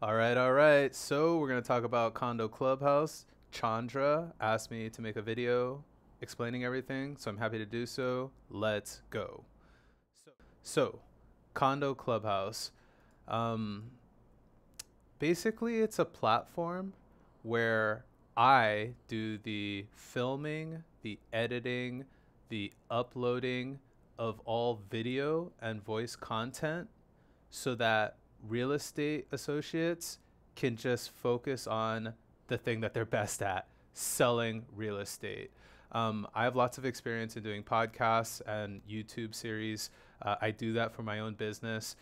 All right. So we're gonna talk about Condo Clubhouse. Chandra asked me to make a video explaining everything, so I'm happy to do so. Let's go. So, Condo Clubhouse. Um, Basically, it's a platform where I do the filming, the editing, the uploading of all video and voice content so that real estate associates can just focus on the thing that they're best at, selling real estate. I have lots of experience in doing podcasts and YouTube series. I do that for my own business.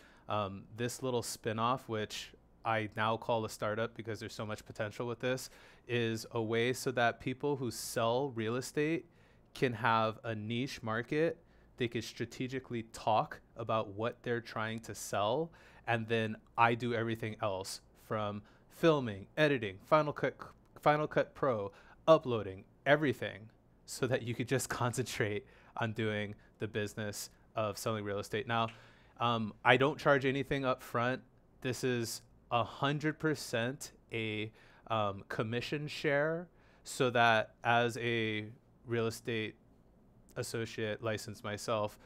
This little spinoff, which I now call a startup because there's so much potential with this, is a way so that people who sell real estate can have a niche market. They could strategically talk about what they're trying to sell, and then I do everything else from filming, editing, Final Cut Pro, uploading, everything, so that you could just concentrate on doing the business of selling real estate. Now, I don't charge anything up front. This is 100% a commission share, so that as a real estate associate licensed myself,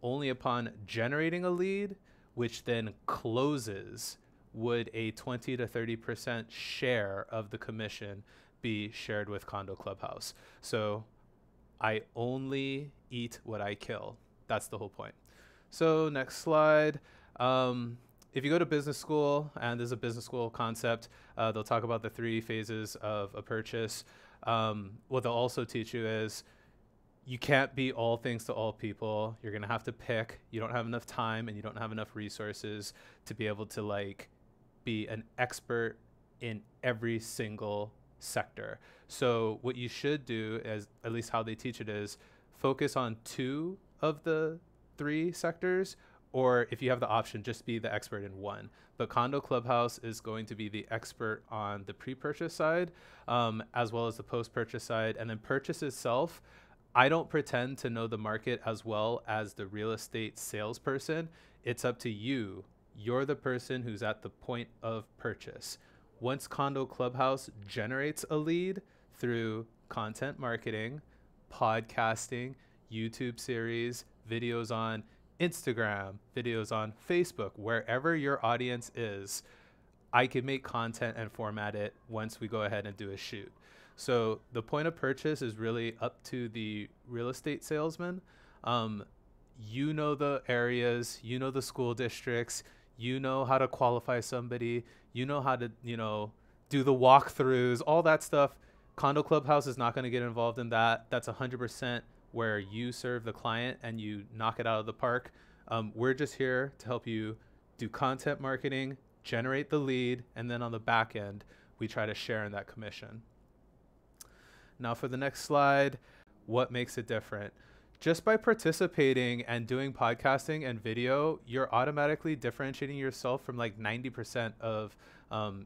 only upon generating a lead, which then closes, would a 20 to 30% share of the commission be shared with Condo Clubhouse. So I only eat what I kill. That's the whole point. So next slide. If you go to business school, and there's a business school concept, they'll talk about the 3 phases of a purchase. What they'll also teach you is you can't be all things to all people. You're gonna have to pick. You don't have enough time and you don't have enough resources to be able to like be an expert in every single sector. So what you should do, as at least how they teach it, is focus on 2 of the 3 sectors, or if you have the option, just be the expert in 1. But Condo Clubhouse is going to be the expert on the pre-purchase side, as well as the post-purchase side. And then purchase itself, I don't pretend to know the market as well as the real estate salesperson. It's up to you. You're the person who's at the point of purchase. Once Condo Clubhouse generates a lead through content marketing, podcasting, YouTube series, videos on Instagram, videos on Facebook, wherever your audience is, I can make content and format it once we go ahead and do a shoot. So the point of purchase is really up to the real estate salesman. You know the areas, you know the school districts, you know how to qualify somebody, you know how to, do the walkthroughs, all that stuff. Condo Clubhouse is not going to get involved in that. That's 100% where you serve the client and you knock it out of the park. We're just here to help you do content marketing, generate the lead, and then on the back end, we try to share in that commission. Now for the next slide, what makes it different? Just by participating and doing podcasting and video, you're automatically differentiating yourself from like 90% of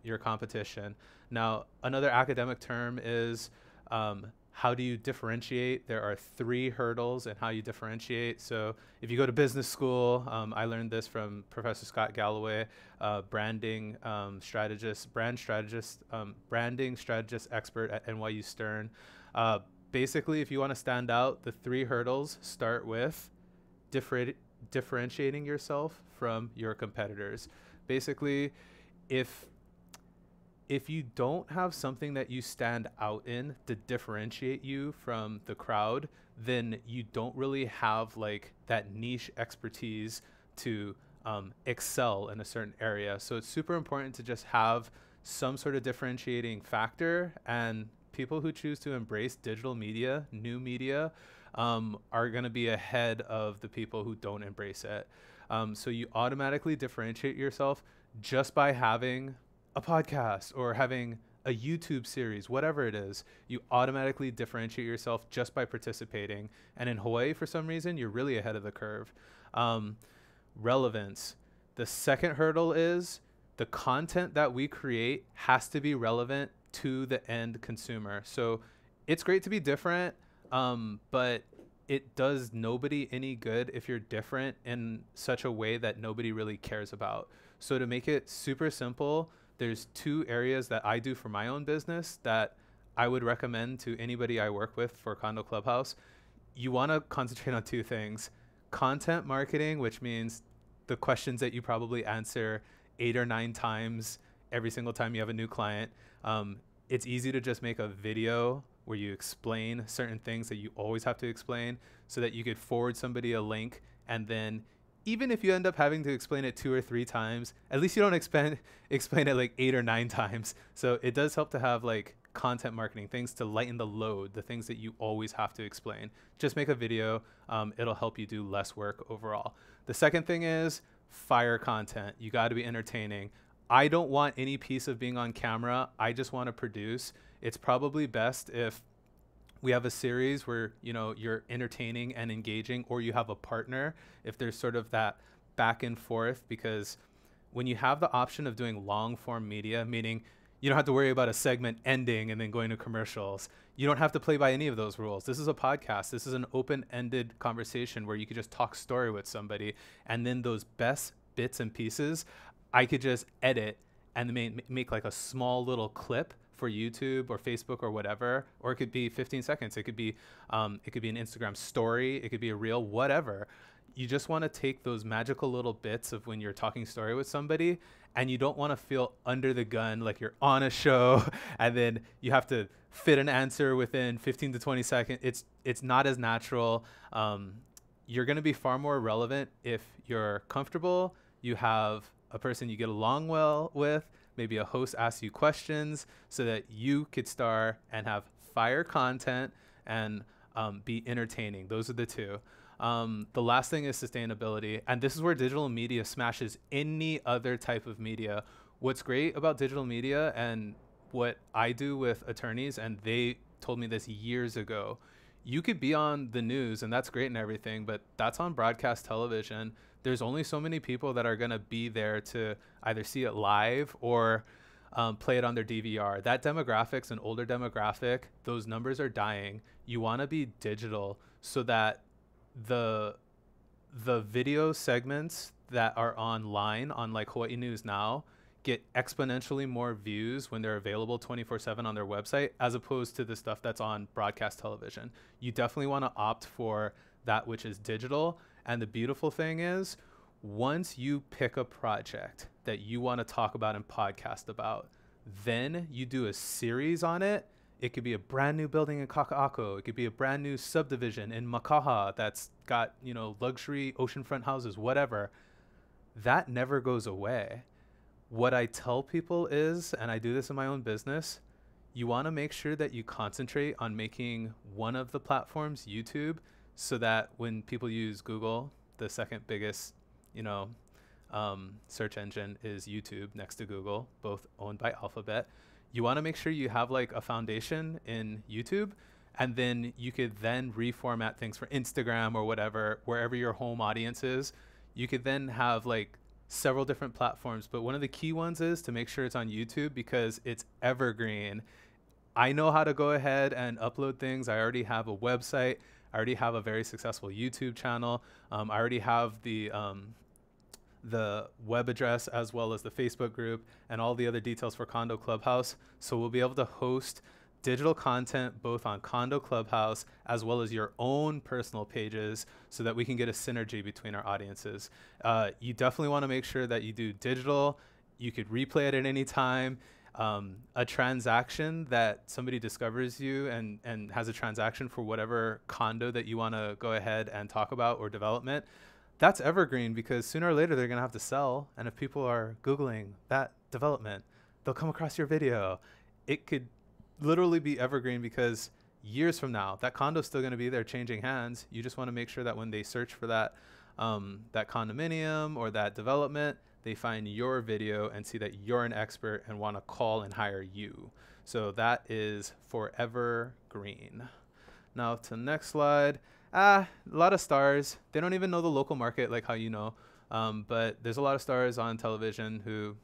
your competition. Now, another academic term is how do you differentiate? There are 3 hurdles in how you differentiate. So if you go to business school, I learned this from Professor Scott Galloway, branding strategist expert at NYU Stern. Basically, if you want to stand out, the 3 hurdles start with differentiating yourself from your competitors. Basically, if you don't have something that you stand out in to differentiate you from the crowd, then you don't really have like that niche expertise to excel in a certain area. So it's super important to just have some sort of differentiating factor, and people who choose to embrace digital media, new media, are going to be ahead of the people who don't embrace it. So you automatically differentiate yourself just by having a podcast or having a YouTube series, whatever it is. You automatically differentiate yourself just by participating. And in Hawaii, for some reason, you're really ahead of the curve. Relevance. The second hurdle is the content that we create has to be relevant to the end consumer. So it's great to be different, but it does nobody any good if you're different in such a way that nobody really cares about. So to make it super simple, there's two areas that I do for my own business that I would recommend to anybody I work with for Condo Clubhouse. You want to concentrate on two things: content marketing, which means the questions that you probably answer 8 or 9 times every single time you have a new client. It's easy to just make a video where you explain certain things that you always have to explain, so that you could forward somebody a link, and then even if you end up having to explain it 2 or 3 times, at least you don't explain it like 8 or 9 times. So it does help to have like content marketing things to lighten the load, the things that you always have to explain. Just make a video. It'll help you do less work overall. The second thing is fire content. You got to be entertaining. I don't want any piece of being on camera. I just want to produce. It's probably best if we have a series where, you know, you're entertaining and engaging, or you have a partner, if there's sort of that back and forth, because when you have the option of doing long form media, meaning you don't have to worry about a segment ending and then going to commercials. You don't have to play by any of those rules. This is a podcast. This is an open-ended conversation where you could just talk story with somebody, and then those best bits and pieces, I could just edit and make like a small little clip for YouTube or Facebook or whatever, or it could be 15 seconds. It could be an Instagram story. It could be a reel, whatever. You just want to take those magical little bits of when you're talking story with somebody, and you don't want to feel under the gun, like you're on a show and then you have to fit an answer within 15 to 20 seconds. It's not as natural. You're going to be far more relevant if you're comfortable. You have a person you get along well with, maybe a host asks you questions, so that you could star and have fire content and be entertaining. Those are the two. The last thing is sustainability. And this is where digital media smashes any other type of media. What's great about digital media, and what I do with attorneys, and they told me this years ago, you could be on the news and that's great and everything, but that's on broadcast television. There's only so many people that are going to be there to either see it live or play it on their DVR. That demographics, an older demographic, those numbers are dying. You want to be digital so that the video segments that are online on like Hawaii News Now get exponentially more views when they're available 24/7 on their website, as opposed to the stuff that's on broadcast television. You definitely want to opt for that which is digital. And the beautiful thing is, once you pick a project that you want to talk about and podcast about, then you do a series on it. It could be a brand new building in Kaka'ako. It could be a brand new subdivision in Makaha that's got, you know, luxury oceanfront houses, whatever. That never goes away. What I tell people is, and I do this in my own business, you want to make sure that you concentrate on making one of the platforms, YouTube, so that when people use Google, the second biggest, you know, search engine is YouTube next to Google, both owned by Alphabet. You want to make sure you have like a foundation in YouTube, and then you could then reformat things for Instagram or whatever, wherever your home audience is. You could then have like several different platforms, but one of the key ones is to make sure it's on YouTube, because it's evergreen. I know how to go ahead and upload things. I already have a website. I already have a very successful YouTube channel. I already have the web address as well as the Facebook group and all the other details for Condo Clubhouse. So we'll be able to host digital content both on Condo Clubhouse as well as your own personal pages, so that we can get a synergy between our audiences. You definitely want to make sure that you do digital. You could replay it at any time. A transaction that somebody discovers you and has a transaction for whatever condo that you want to go ahead and talk about, or development, that's evergreen, because sooner or later they're going to have to sell. And if people are Googling that development, they'll come across your video. It could literally be evergreen, because years from now, that condo's still going to be there changing hands. You just want to make sure that when they search for that condominium or that development, they find your video and see that you're an expert and want to call and hire you. So that is forever green. Now to the next slide. A lot of stars. They don't even know the local market like how you know. But there's a lot of stars on television who,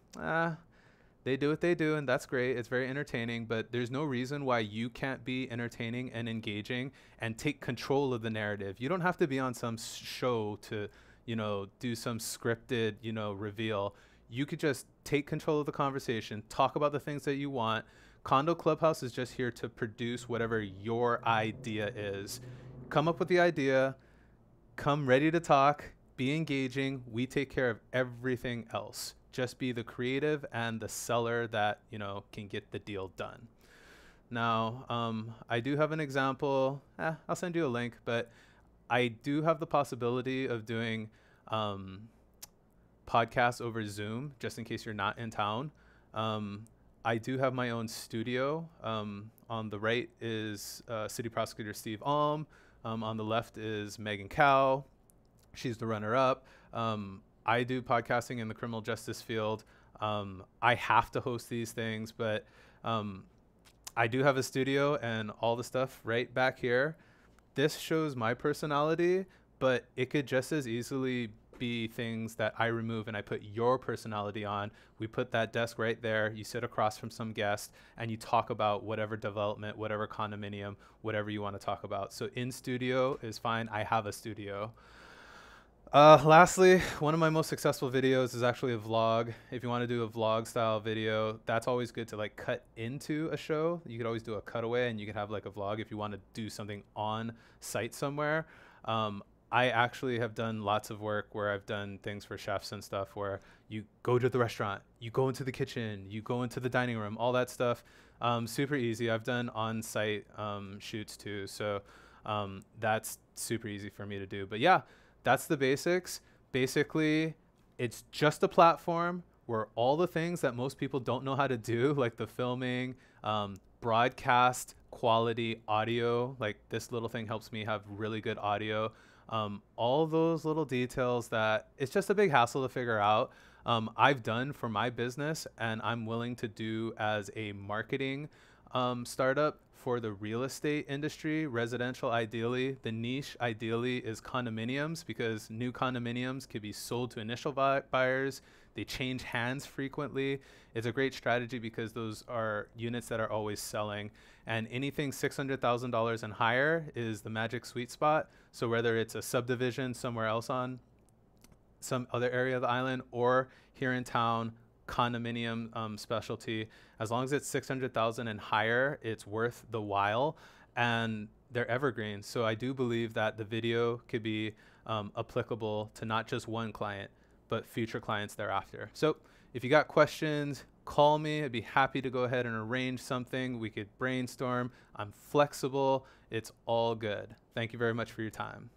they do what they do, and that's great. It's very entertaining, but there's no reason why you can't be entertaining and engaging and take control of the narrative. You don't have to be on some show to, you know, do some scripted, you know, reveal. You could just take control of the conversation, talk about the things that you want. Condo Clubhouse is just here to produce whatever your idea is. Come up with the idea, come ready to talk, be engaging. We take care of everything else. Just be the creative and the seller that, can get the deal done. Now, I do have an example. I'll send you a link, but I do have the possibility of doing podcasts over Zoom, just in case you're not in town. I do have my own studio. On the right is City Prosecutor Steve Alm. On the left is Megan Cow. She's the runner-up. I do podcasting in the criminal justice field. I have to host these things, but I do have a studio and all the stuff right back here. This shows my personality, but it could just as easily be things that I remove and I put your personality on. We put that desk right there. You sit across from some guest and you talk about whatever development, whatever condominium, whatever you want to talk about. So in studio is fine. I have a studio. Lastly, one of my most successful videos is actually a vlog. If you want to do a vlog style video, that's always good to like cut into a show. You could always do a cutaway and you could have like a vlog if you want to do something on site somewhere. I actually have done lots of work where I've done things for chefs and stuff where you go to the restaurant, you go into the kitchen, you go into the dining room, all that stuff. Super easy. I've done on-site shoots too. So that's super easy for me to do. But yeah, that's the basics. Basically, it's just a platform where all the things that most people don't know how to do, like the filming, broadcast quality audio, like this little thing helps me have really good audio. All those little details that it's just a big hassle to figure out. I've done for my business and I'm willing to do as a marketing startup for the real estate industry, residential ideally. The niche ideally is condominiums because new condominiums can be sold to initial buyers. They change hands frequently. It's a great strategy because those are units that are always selling. And anything $600,000 and higher is the magic sweet spot. So whether it's a subdivision somewhere else on some other area of the island or here in town, condominium specialty, as long as it's 600,000 and higher, it's worth the while and they're evergreen. So I do believe that the video could be applicable to not just one client, but future clients thereafter. So if you got questions, call me. I'd be happy to go ahead and arrange something. We could brainstorm. I'm flexible. It's all good. Thank you very much for your time.